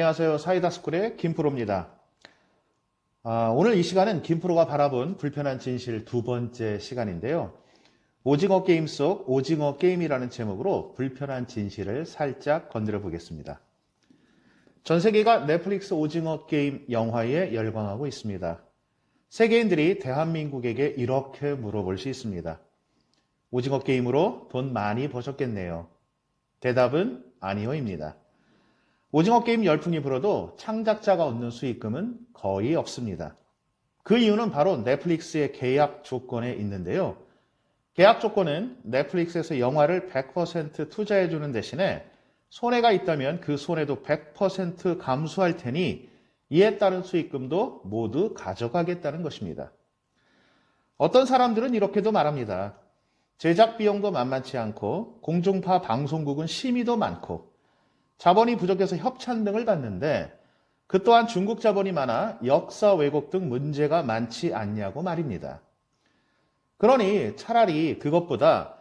안녕하세요. 사이다스쿨의 김프로입니다. 오늘 이 시간은 김프로가 바라본 불편한 진실 두 번째 시간인데요. 오징어 게임 속 오징어 게임이라는 제목으로 불편한 진실을 살짝 건드려 보겠습니다. 전 세계가 넷플릭스 오징어 게임 영화에 열광하고 있습니다. 세계인들이 대한민국에게 이렇게 물어볼 수 있습니다. 오징어 게임으로 돈 많이 버셨겠네요. 대답은 아니요입니다. 오징어 게임 열풍이 불어도 창작자가 얻는 수익금은 거의 없습니다. 그 이유는 바로 넷플릭스의 계약 조건에 있는데요. 계약 조건은 넷플릭스에서 영화를 100% 투자해주는 대신에 손해가 있다면 그 손해도 100% 감수할 테니 이에 따른 수익금도 모두 가져가겠다는 것입니다. 어떤 사람들은 이렇게도 말합니다. 제작 비용도 만만치 않고 공중파 방송국은 심의도 많고 자본이 부족해서 협찬 등을 받는데 그 또한 중국 자본이 많아 역사 왜곡 등 문제가 많지 않냐고 말입니다. 그러니 차라리 그것보다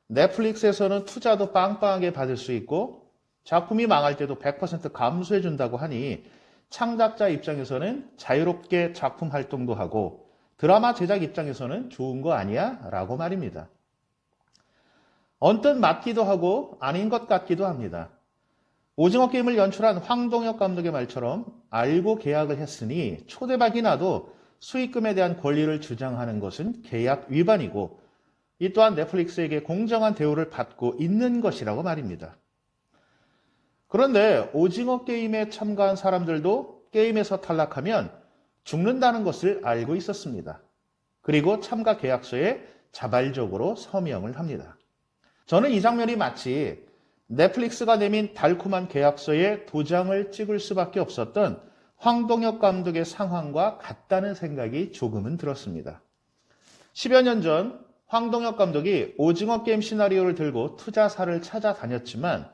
넷플릭스에서는 투자도 빵빵하게 받을 수 있고 작품이 망할 때도 100% 감수해 준다고 하니 창작자 입장에서는 자유롭게 작품 활동도 하고 드라마 제작 입장에서는 좋은 거 아니야? 라고 말입니다. 언뜻 맞기도 하고 아닌 것 같기도 합니다. 오징어 게임을 연출한 황동혁 감독의 말처럼 알고 계약을 했으니 초대박이 나도 수익금에 대한 권리를 주장하는 것은 계약 위반이고 이 또한 넷플릭스에게 공정한 대우를 받고 있는 것이라고 말입니다. 그런데 오징어 게임에 참가한 사람들도 게임에서 탈락하면 죽는다는 것을 알고 있었습니다. 그리고 참가 계약서에 자발적으로 서명을 합니다. 저는 이 장면이 마치 넷플릭스가 내민 달콤한 계약서에 도장을 찍을 수밖에 없었던 황동혁 감독의 상황과 같다는 생각이 조금은 들었습니다. 10여 년 전 황동혁 감독이 오징어 게임 시나리오를 들고 투자사를 찾아다녔지만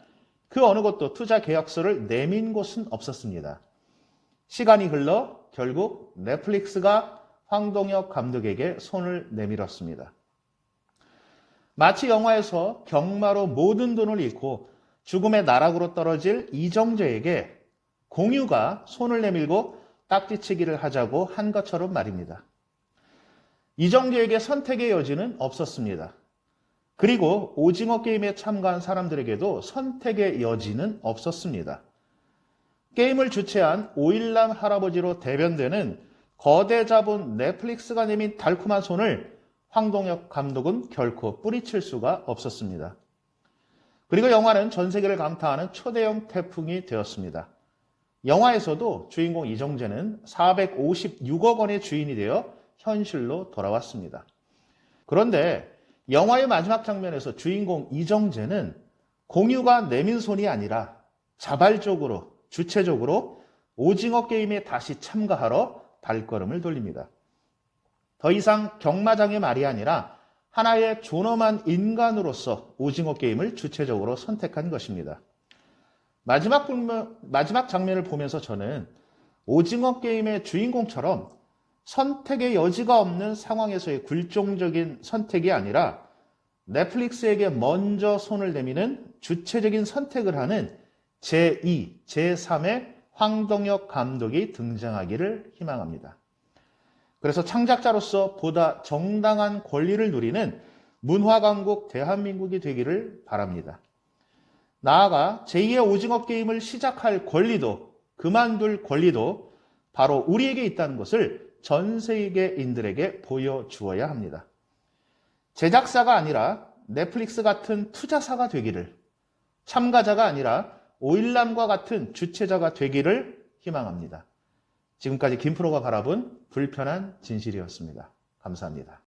그 어느 곳도 투자 계약서를 내민 곳은 없었습니다. 시간이 흘러 결국 넷플릭스가 황동혁 감독에게 손을 내밀었습니다. 마치 영화에서 경마로 모든 돈을 잃고 죽음의 나락으로 떨어질 이정재에게 공유가 손을 내밀고 딱지치기를 하자고 한 것처럼 말입니다. 이정재에게 선택의 여지는 없었습니다. 그리고 오징어 게임에 참가한 사람들에게도 선택의 여지는 없었습니다. 게임을 주최한 오일남 할아버지로 대변되는 거대 자본 넷플릭스가 내민 달콤한 손을 황동혁 감독은 결코 뿌리칠 수가 없었습니다. 그리고 영화는 전 세계를 감탄하는 초대형 태풍이 되었습니다. 영화에서도 주인공 이정재는 456억 원의 주인이 되어 현실로 돌아왔습니다. 그런데 영화의 마지막 장면에서 주인공 이정재는 공유가 내민 손이 아니라 자발적으로, 주체적으로 오징어 게임에 다시 참가하러 발걸음을 돌립니다. 더 이상 경마장의 말이 아니라 하나의 존엄한 인간으로서 오징어 게임을 주체적으로 선택한 것입니다. 마지막 장면을 보면서 저는 오징어 게임의 주인공처럼 선택의 여지가 없는 상황에서의 굴종적인 선택이 아니라 넷플릭스에게 먼저 손을 내미는 주체적인 선택을 하는 제2, 제3의 황동혁 감독이 등장하기를 희망합니다. 그래서 창작자로서 보다 정당한 권리를 누리는 문화강국 대한민국이 되기를 바랍니다. 나아가 제2의 오징어 게임을 시작할 권리도 그만둘 권리도 바로 우리에게 있다는 것을 전 세계인들에게 보여주어야 합니다. 제작사가 아니라 넷플릭스 같은 투자사가 되기를, 참가자가 아니라 오일남과 같은 주체자가 되기를 희망합니다. 지금까지 김프로가 바라본 불편한 진실이었습니다. 감사합니다.